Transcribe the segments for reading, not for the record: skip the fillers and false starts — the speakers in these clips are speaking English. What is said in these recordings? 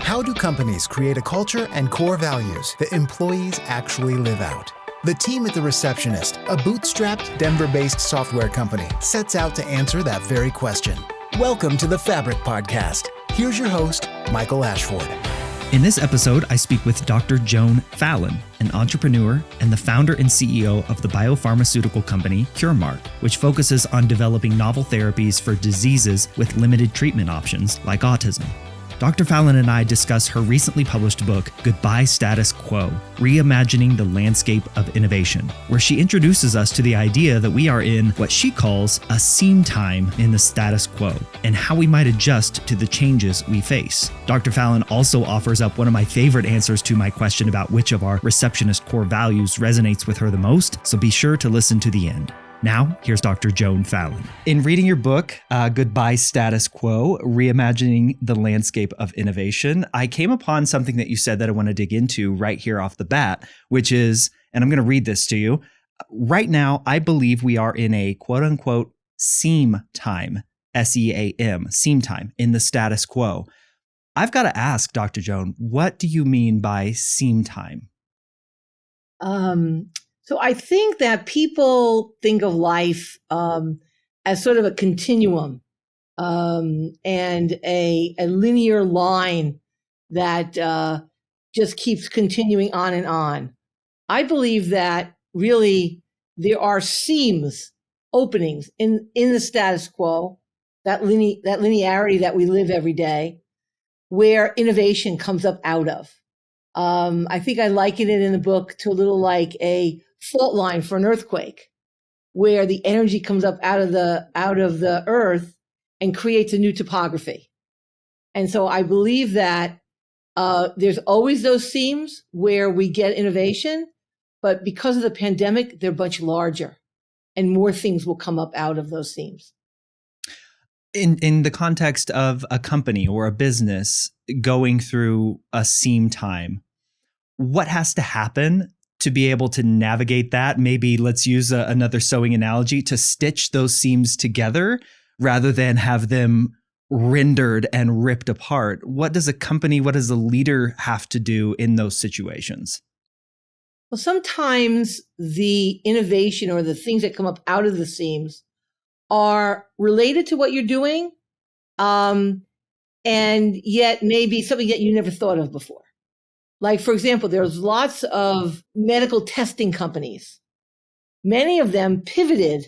How do companies create a culture and core values that employees actually live out? The team at The Receptionist, a bootstrapped Denver-based software company, sets out to answer that very question. Welcome to the Fabric Podcast. Here's your host, Michael Ashford. In this episode, I speak with Dr. Joan Fallon, an entrepreneur and the founder and CEO of the biopharmaceutical company Curemark, which focuses on developing novel therapies for diseases with limited treatment options like autism. Dr. Fallon and I discuss her recently published book, Goodbye Status Quo, Reimagining the Landscape of Innovation, where she introduces us to the idea that we are in what she calls a seam time in the status quo, and how we might adjust to the changes we face. Dr. Fallon also offers up one of my favorite answers to my question about which of our receptionist core values resonates with her the most, so be sure to listen to the end. Now, here's Dr. Joan Fallon. In reading your book, Goodbye Status Quo, Reimagining the Landscape of Innovation, I came upon something that you said that I want to dig into right here off the bat, which is, and I'm going to read this to you. Right now, I believe we are in a quote unquote seam time, S-E-A-M, seam time in the status quo. I've got to ask, Dr. Joan, what do you mean by seam time? So I think that people think of life as sort of a continuum and a linear line that just keeps continuing on and on. I believe that really there are seams, openings in the status quo, that linearity that we live every day, where innovation comes up out of. I think I liken it in the book to a little like a fault line for an earthquake, where the energy comes up out of the earth and creates a new topography. And so I believe that there's always those seams where we get innovation, but because of the pandemic, they're much larger and more things will come up out of those seams. In the context of a company or a business going through a seam time, what has to happen to be able to navigate that? Maybe let's use another sewing analogy, to stitch those seams together rather than have them rendered and ripped apart. What does a leader have to do in those situations? Well, sometimes the innovation or the things that come up out of the seams are related to what you're doing, and yet maybe something that you never thought of before. Like, for example, there's lots of medical testing companies. Many of them pivoted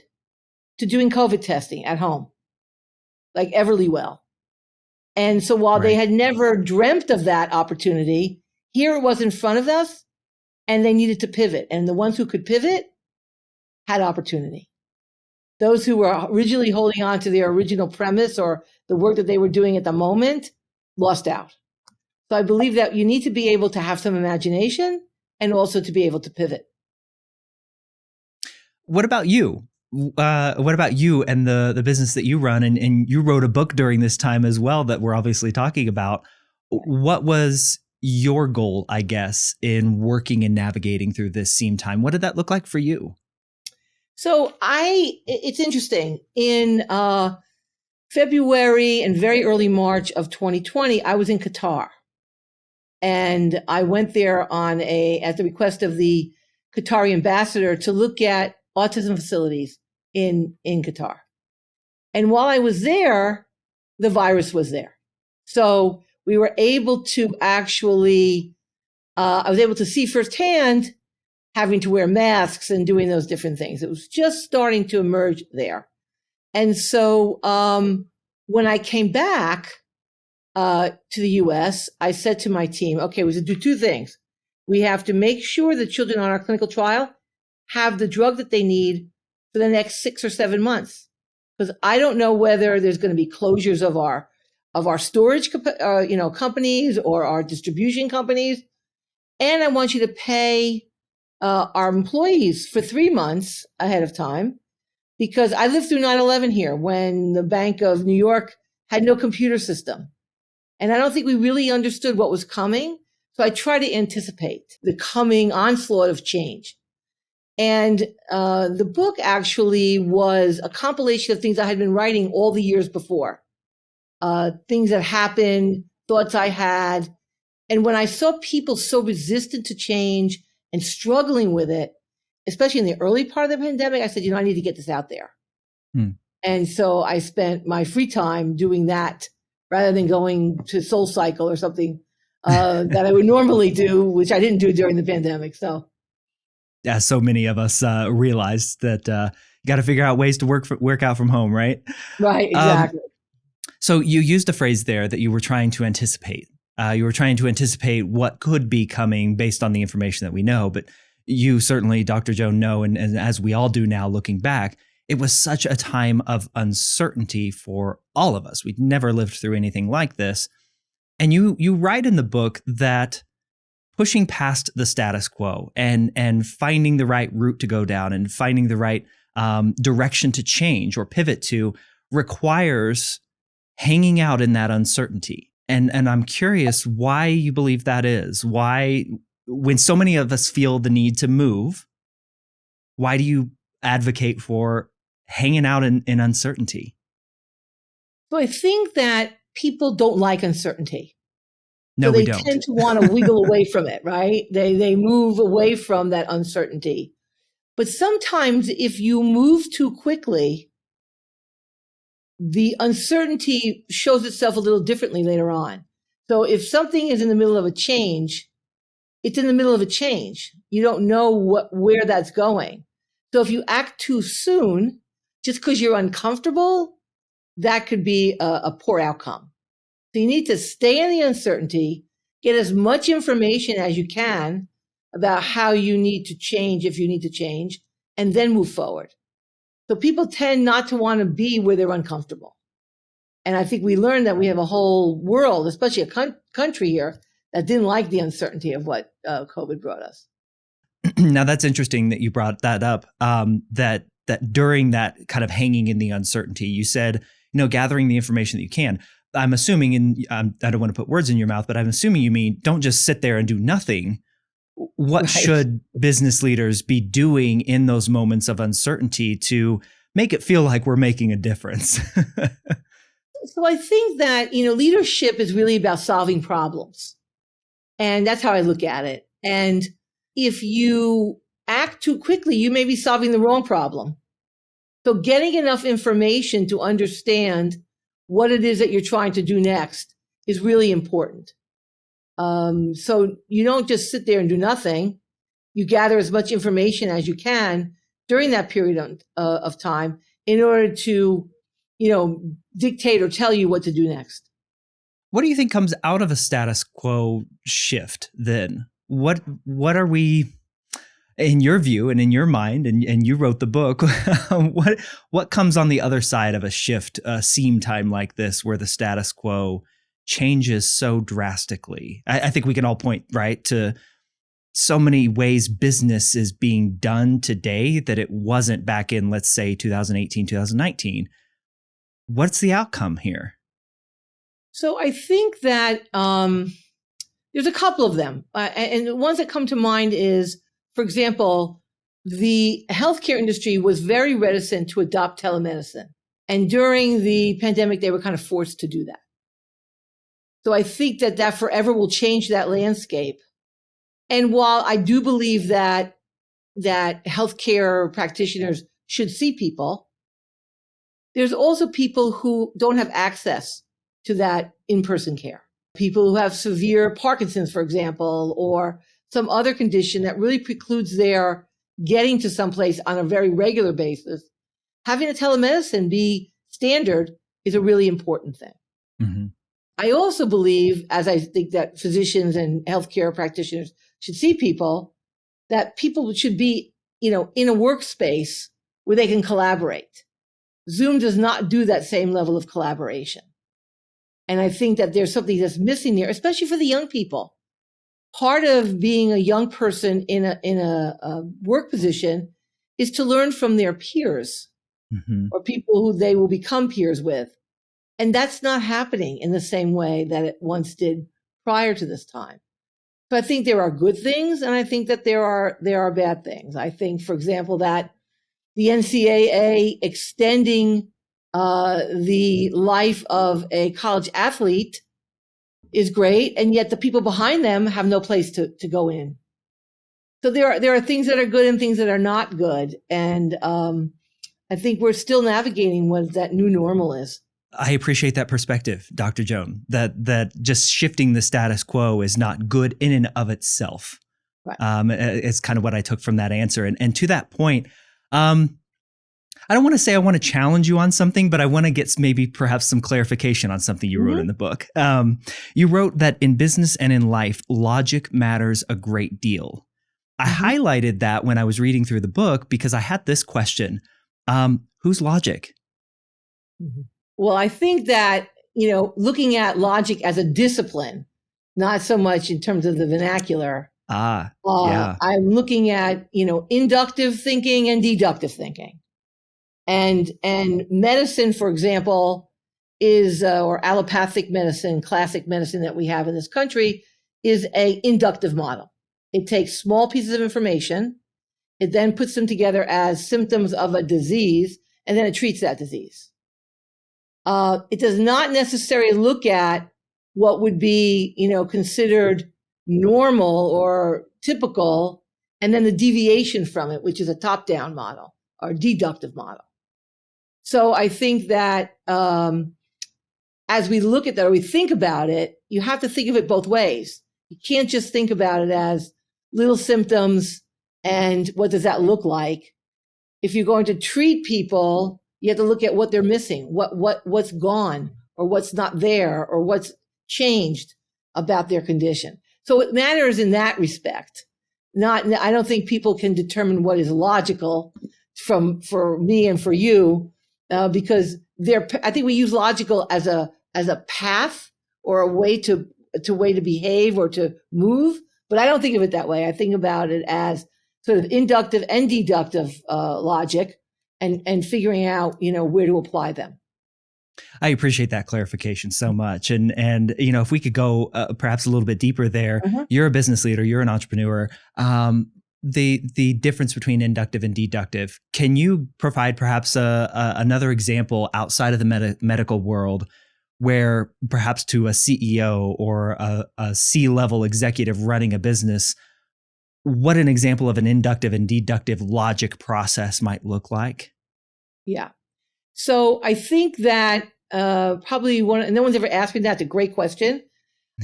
to doing COVID testing at home, like Everlywell. And so while they had never dreamt of that opportunity, here it was in front of us, and they needed to pivot. And the ones who could pivot had opportunity. Those who were originally holding on to their original premise or the work that they were doing at the moment lost out. So I believe that you need to be able to have some imagination and also to be able to pivot. What about you? What about you and the business that you run? And you wrote a book during this time as well that we're obviously talking about. What was your goal, I guess, in working and navigating through this seam time? What did that look like for you? So it's interesting. In February and very early March of 2020, I was in Qatar. And I went there at the request of the Qatari ambassador to look at autism facilities in Qatar. And while I was there, the virus was there. So we were able to actually, I was able to see firsthand having to wear masks and doing those different things. It was just starting to emerge there. And so when I came back to the US, I said to my team, okay, we should do two things. We have to make sure the children on our clinical trial have the drug that they need for the next 6 or 7 months. Because I don't know whether there's going to be closures of our storage companies or our distribution companies. And I want you to pay our employees for 3 months ahead of time, because I lived through 9/11 here when the Bank of New York had no computer system. And I don't think we really understood what was coming. So I try to anticipate the coming onslaught of change. And the book actually was a compilation of things I had been writing all the years before. Things that happened, thoughts I had, And when I saw people so resistant to change and struggling with it, especially in the early part of the pandemic, I said, I need to get this out there. And so I spent my free time doing that rather than going to SoulCycle or something that I would normally do, which I didn't do during the pandemic. So, yeah, so many of us realized that you got to figure out ways to work out from home, right? Right, exactly. So you used a phrase there that you were trying to anticipate. You were trying to anticipate what could be coming based on the information that we know. But you certainly, Dr. Joan, know, and as we all do now looking back, it was such a time of uncertainty for all of us. We'd never lived through anything like this. And you write in the book that pushing past the status quo and finding the right route to go down and finding the right direction to change or pivot to requires hanging out in that uncertainty. And I'm curious why you believe that is. Why, when so many of us feel the need to move, why do you advocate for hanging out in uncertainty? So I think that people don't like uncertainty. No, so they we don't. tend to want to wiggle away from it, right? They move away from that uncertainty. But sometimes if you move too quickly, the uncertainty shows itself a little differently later on. So if something is in the middle of a change, it's in the middle of a change. You don't know where that's going. So if you act too soon, just because you're uncomfortable, that could be a poor outcome. So you need to stay in the uncertainty, get as much information as you can about how you need to change if you need to change, and then move forward. So people tend not to want to be where they're uncomfortable. And I think we learned that we have a whole world, especially a country here, that didn't like the uncertainty of what COVID brought us. Now, that's interesting that you brought that up, that during that kind of hanging in the uncertainty, you said, gathering the information that you can. I'm assuming, and I don't want to put words in your mouth, but I'm assuming you mean don't just sit there and do nothing. What should business leaders be doing in those moments of uncertainty to make it feel like we're making a difference? So I think that, leadership is really about solving problems. And that's how I look at it. And if you act too quickly, you may be solving the wrong problem. So getting enough information to understand what it is that you're trying to do next is really important. So you don't just sit there and do nothing. You gather as much information as you can during that period of time in order to, dictate or tell you what to do next. What do you think comes out of a status quo shift then? What are we, in your view and in your mind, and you wrote the book, what comes on the other side of a shift, a seam time like this, where the status quo changes so drastically? I think we can all point right to so many ways business is being done today that it wasn't back in, let's say, 2018, 2019. What's the outcome here? So I think that there's a couple of them. And the ones that come to mind is, for example, the healthcare industry was very reticent to adopt telemedicine. And during the pandemic, they were kind of forced to do that. So I think that forever will change that landscape. And while I do believe that healthcare practitioners should see people, there's also people who don't have access to that in-person care. People who have severe Parkinson's, for example, or some other condition that really precludes their getting to someplace on a very regular basis. Having a telemedicine be standard is a really important thing. Mm-hmm. I also believe, as I think that physicians and healthcare practitioners should see people, that people should be, in a workspace where they can collaborate. Zoom does not do that same level of collaboration. And I think that there's something that's missing there, especially for the young people. Part of being a young person in a work position is to learn from their peers, mm-hmm. or people who they will become peers with. And that's not happening in the same way that it once did prior to this time. So I think there are good things, and I think that there are bad things. I think, for example, that the NCAA extending the life of a college athlete is great, and yet the people behind them have no place to go in. So there are things that are good and things that are not good, and I think we're still navigating what that new normal is. I appreciate that perspective, Dr. Joan, that just shifting the status quo is not good in and of itself. Right. It's kind of what I took from that answer. And to that point, I don't want to say I want to challenge you on something, but I want to get maybe perhaps some clarification on something you wrote in the book. You wrote that in business and in life, logic matters a great deal. I highlighted that when I was reading through the book because I had this question. Who's logic? Well, I think that, looking at logic as a discipline, not so much in terms of the vernacular. Yeah. I'm looking at, inductive thinking and deductive thinking. And medicine, for example, is, or allopathic medicine, classic medicine that we have in this country, is a inductive model. It takes small pieces of information. It then puts them together as symptoms of a disease, and then it treats that disease. It does not necessarily look at what would be, considered normal or typical, and then the deviation from it, which is a top-down model or deductive model. So I think that as we look at that or we think about it, you have to think of it both ways. You can't just think about it as little symptoms and what does that look like. If you're going to treat people, you have to look at what they're missing, what's gone or what's not there or what's changed about their condition. So it matters in that respect. I don't think people can determine what is logical for me and for you, because I think we use logical as a path or a way to behave or to move, but I don't think of it that way. I think about it as sort of inductive and deductive logic and figuring out, where to apply them. I appreciate that clarification so much. And if we could go perhaps a little bit deeper there, you're a business leader, you're an entrepreneur. The difference between inductive and deductive, can you provide perhaps another example outside of the medical world where perhaps to a CEO or a C-level executive running a business, what an example of an inductive and deductive logic process might look like? Yeah. So I think that probably no one's ever asked me that. It's a great question.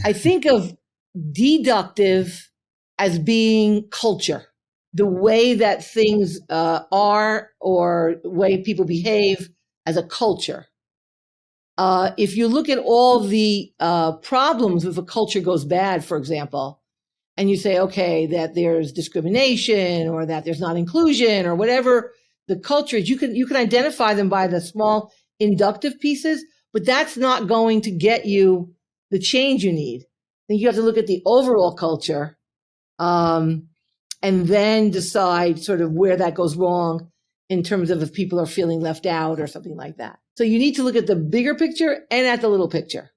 I think of deductive as being culture, the way that things are or the way people behave as a culture. If you look at all the problems if a culture goes bad, for example, and you say, okay, that there's discrimination or that there's not inclusion or whatever the culture is, you can identify them by the small inductive pieces, but that's not going to get you the change you need. I think you have to look at the overall culture and then decide sort of where that goes wrong in terms of if people are feeling left out or something like that. So you need to look at the bigger picture and at the little picture.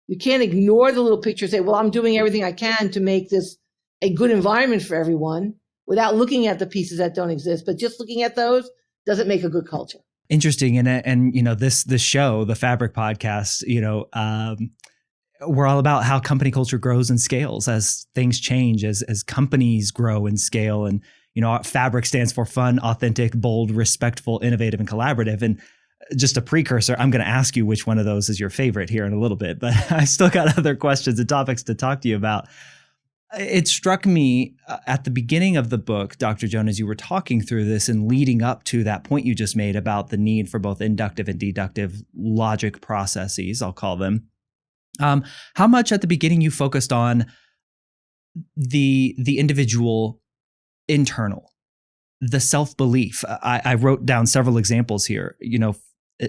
You can't ignore the little picture and say, well, I'm doing everything I can to make this a good environment for everyone without looking at the pieces that don't exist. But just looking at those doesn't make a good culture. Interesting. And this show, the Fabric Podcast, we're all about how company culture grows and scales as things change, as companies grow and scale. And, Fabric stands for fun, authentic, bold, respectful, innovative, and collaborative. And just a precursor, I'm going to ask you which one of those is your favorite here in a little bit, but I still got other questions and topics to talk to you about. It struck me at the beginning of the book, Dr. Joan, as you were talking through this and leading up to that point you just made about the need for both inductive and deductive logic processes, I'll call them. How much at the beginning you focused on the individual internal, the self-belief? I wrote down several examples here.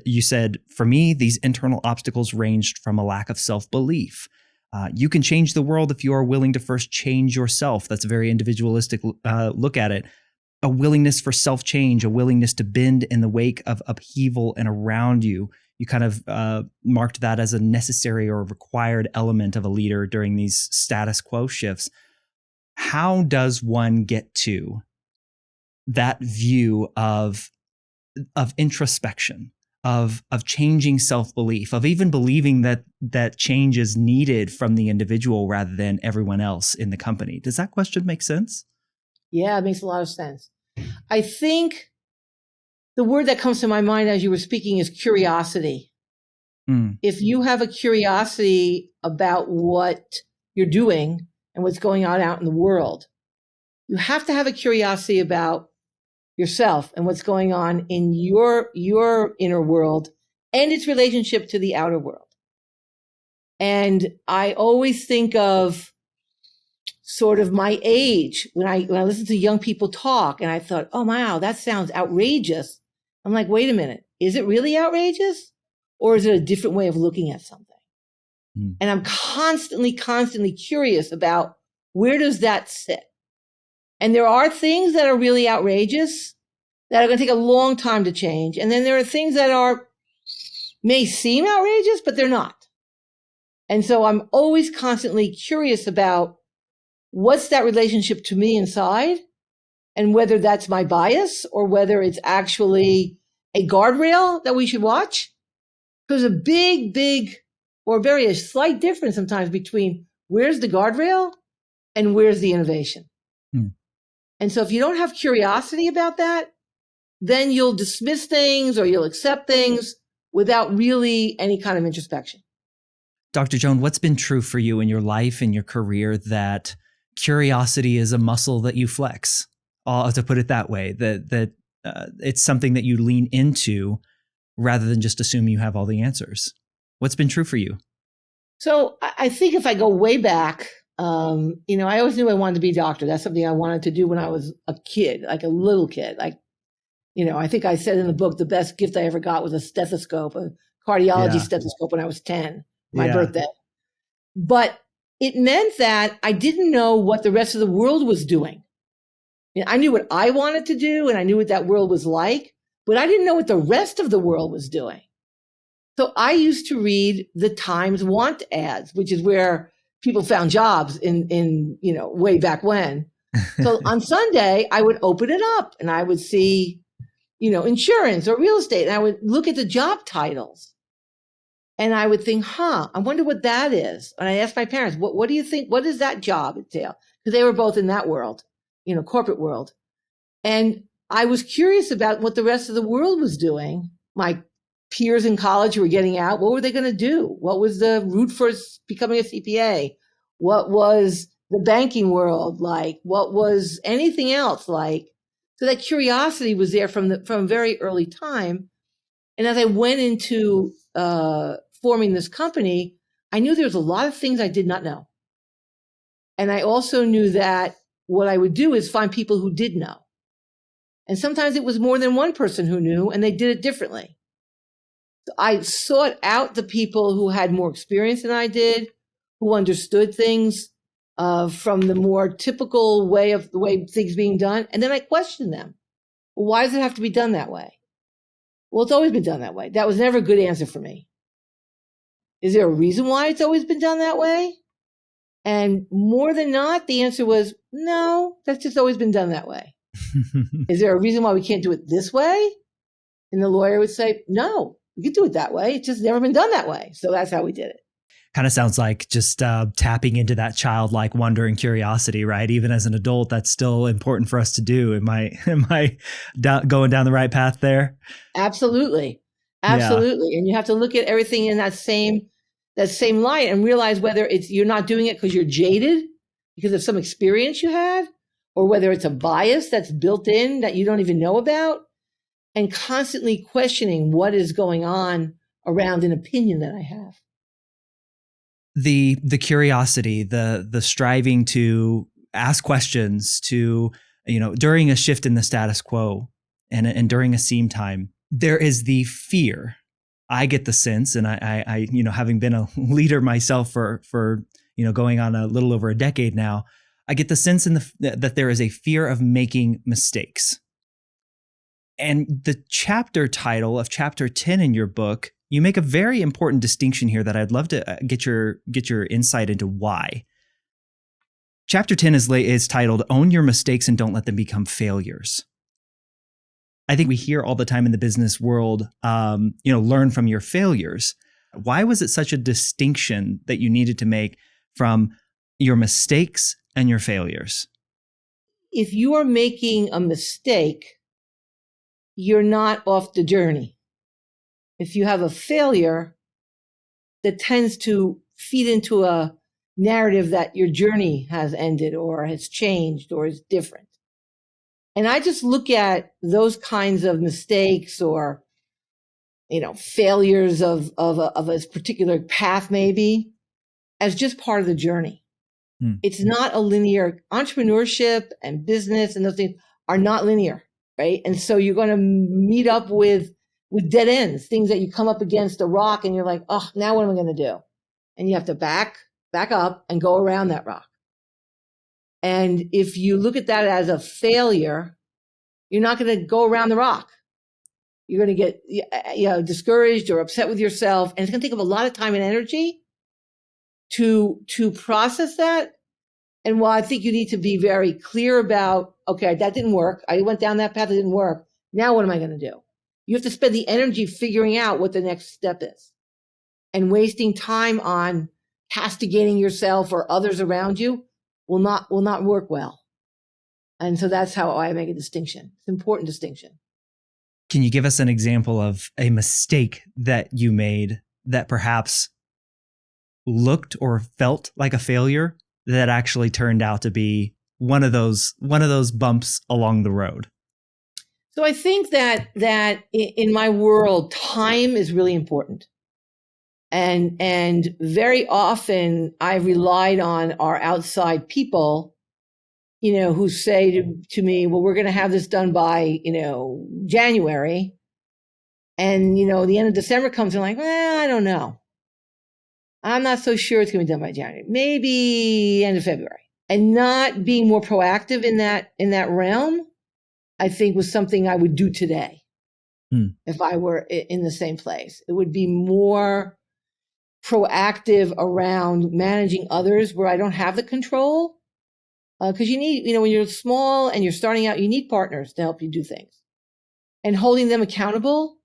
You said, for me, these internal obstacles ranged from a lack of self-belief. You can change the world if you are willing to first change yourself. That's a very individualistic look at it. A willingness for self-change, a willingness to bend in the wake of upheaval and around you. You kind of marked that as a necessary or required element of a leader during these status quo shifts. How does one get to that view of introspection, of changing self-belief, of even believing that change is needed from the individual rather than everyone else in the company. Does that question make sense? Yeah, it makes a lot of sense. I think the word that comes to my mind as you were speaking is curiosity. If you have a curiosity about what you're doing and what's going on out in the world, you have to have a curiosity about yourself and what's going on in your inner world and its relationship to the outer world. And I always think of sort of my age when I listen to young people talk, and I thought, oh, wow, that sounds outrageous. I'm like, wait a minute, is it really outrageous? Or is it a different way of looking at something? And I'm constantly curious about where does that sit? And there are things that are really outrageous that are going to take a long time to change. And then there are things that may seem outrageous, but they're not. And so I'm always constantly curious about what's that relationship to me inside, and whether that's my bias or whether it's actually a guardrail that we should watch. There's a big or very slight difference sometimes between where's the guardrail and where's the innovation. And so if you don't have curiosity about that, then you'll dismiss things or you'll accept things without really any kind of introspection. Dr. Joan, what's been true for you in your life and your career that curiosity is a muscle that you flex, to put it that way, that it's something that you lean into rather than just assume you have all the answers? What's been true for you? So I think if I go way back, I always knew I wanted to be a doctor. That's something I wanted to do when I was a kid, like a little kid. Like, I think I said in the book, the best gift I ever got was a stethoscope, a cardiology stethoscope when I was 10, my birthday. But it meant that I didn't know what the rest of the world was doing. I knew what I wanted to do and I knew what that world was like, but I didn't know what the rest of the world was doing. So I used to read the Times want ads, which is where people found jobs in way back when. So on Sunday, I would open it up and I would see, insurance or real estate. And I would look at the job titles and I would think, I wonder what that is. And I asked my parents, what do you think? What does that job entail? Because they were both in that world, corporate world. And I was curious about what the rest of the world was doing. My peers in college who were getting out, what were they going to do? What was the route for becoming a CPA? What was the banking world like? What was anything else like? So that curiosity was there from very early time. And as I went into forming this company, I knew there was a lot of things I did not know. And I also knew that what I would do is find people who did know. And sometimes it was more than one person who knew, and they did it differently. So I sought out the people who had more experience than I did, who understood things from the more typical way of the way things being done. And then I questioned them. Well, why does it have to be done that way? Well, it's always been done that way. That was never a good answer for me. Is there a reason why it's always been done that way? And more than not, the answer was, no, that's just always been done that way. Is there a reason why we can't do it this way? And the lawyer would say, no, we could do it that way. It's just never been done that way. So that's how we did it. Kind of sounds like just tapping into that childlike wonder and curiosity, right? Even as an adult, that's still important for us to do. Am I going down the right path there? Absolutely. Absolutely. Yeah. And you have to look at everything in that same light and realize whether you're not doing it because you're jaded because of some experience you had, or whether it's a bias that's built in that you don't even know about, and constantly questioning what is going on around an opinion that I have. The curiosity, the striving to ask questions, to, during a shift in the status quo and during a seam time, there is the fear. I get the sense, and I having been a leader myself for going on a little over a decade now, I get the sense that there is a fear of making mistakes. And the chapter title of chapter 10 in your book, you make a very important distinction here that I'd love to get your insight into why. Chapter 10 is titled, Own Your Mistakes and Don't Let Them Become Failures. I think we hear all the time in the business world, learn from your failures. Why was it such a distinction that you needed to make from your mistakes and your failures? If you are making a mistake, you're not off the journey. If you have a failure, that tends to feed into a narrative that your journey has ended or has changed or is different. And I just look at those kinds of mistakes or, failures of a particular path maybe as just part of the journey. It's not a linear. Entrepreneurship and business and those things are not linear, right? And so you're going to meet up with dead ends, things that you come up against a rock and you're like, oh, now what am I going to do? And you have to back up and go around that rock. And if you look at that as a failure, you're not going to go around the rock. You're going to get discouraged or upset with yourself. And it's going to take up a lot of time and energy to process that. And while I think you need to be very clear about, okay, that didn't work. I went down that path, it didn't work. Now what am I going to do? You have to spend the energy figuring out what the next step is. And wasting time on castigating yourself or others around you will not work well. And so that's how I make a distinction. It's an important distinction. Can you give us an example of a mistake that you made that perhaps looked or felt like a failure that actually turned out to be one of those bumps along the road? So I think that in my world, time is really important. And very often I relied on our outside people, who say to me, well, we're going to have this done by, January. And, the end of December comes and I'm like, I don't know. I'm not so sure it's going to be done by January, maybe end of February. And not being more proactive in that realm, I think was something I would do today. If I were in the same place. It would be more proactive around managing others where I don't have the control. Because you need, when you're small and you're starting out, you need partners to help you do things. And holding them accountable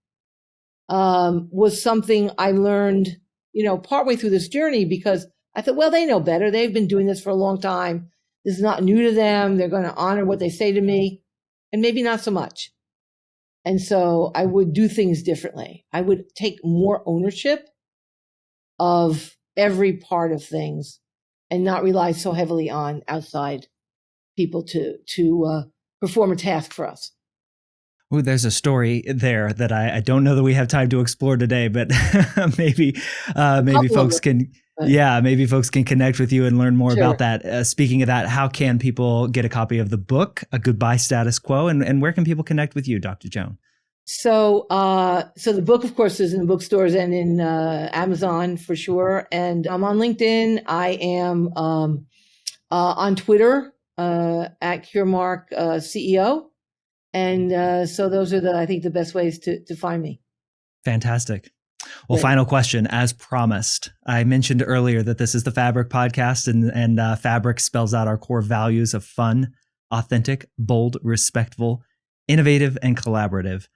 was something I learned, partway through this journey, because I thought, well, they know better. They've been doing this for a long time. This is not new to them. They're going to honor what they say to me, and maybe not so much. And so I would do things differently. I would take more ownership of every part of things and not rely so heavily on outside people to perform a task for us. Oh, there's a story there that I don't know that we have time to explore today, but maybe folks can, maybe folks can connect with you and learn more about that. Speaking of that, how can people get a copy of the book, A Goodbye Status Quo, and where can people connect with you, Dr. Joan? So the book, of course, is in the bookstores and in Amazon for sure. And I'm on LinkedIn. I am on Twitter at Curemark CEO. And so those are I think the best ways to find me. Fantastic. Well, final question, as promised. I mentioned earlier that this is the Fabric podcast, and Fabric spells out our core values of fun, authentic, bold, respectful, innovative, and collaborative.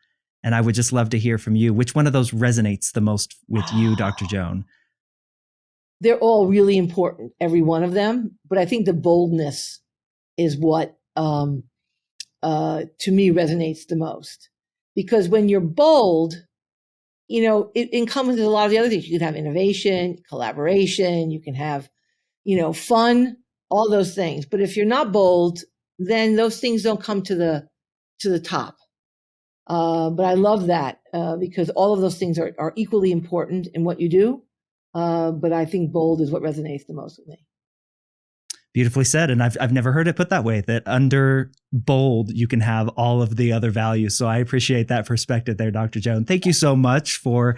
And I would just love to hear from you. Which one of those resonates the most with you, Dr. Joan? They're all really important, every one of them. But I think the boldness is what, to me, resonates the most. Because when you're bold, it encompasses a lot of the other things. You can have innovation, collaboration, you can have, fun, all those things. But if you're not bold, then those things don't come to the top. But I love that because all of those things are equally important in what you do. But I think bold is what resonates the most with me. Beautifully said. And I've never heard it put that way, that under bold, you can have all of the other values. So I appreciate that perspective there, Dr. Joan. Thank you so much for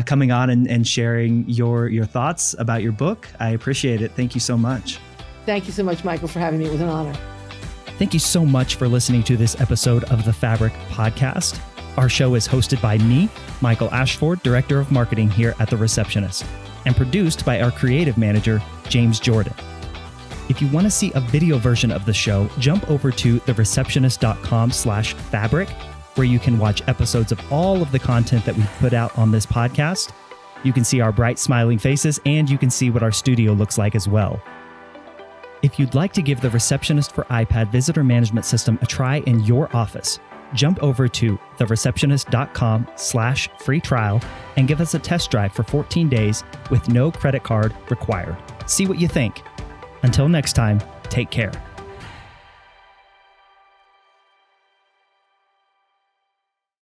coming on and sharing your thoughts about your book. I appreciate it. Thank you so much. Thank you so much, Michael, for having me. It was an honor. Thank you so much for listening to this episode of the Fabric Podcast. Our show is hosted by me, Michael Ashford, Director of Marketing here at The Receptionist, and produced by our creative manager, James Jordan. If you want to see a video version of the show, jump over to thereceptionist.com/fabric where you can watch episodes of all of the content that we've put out on this podcast. You can see our bright smiling faces, and you can see what our studio looks like as well. If you'd like to give the Receptionist for iPad visitor management system a try in your office, jump over to thereceptionist.com/free trial and give us a test drive for 14 days with no credit card required. See what you think. Until next time, take care.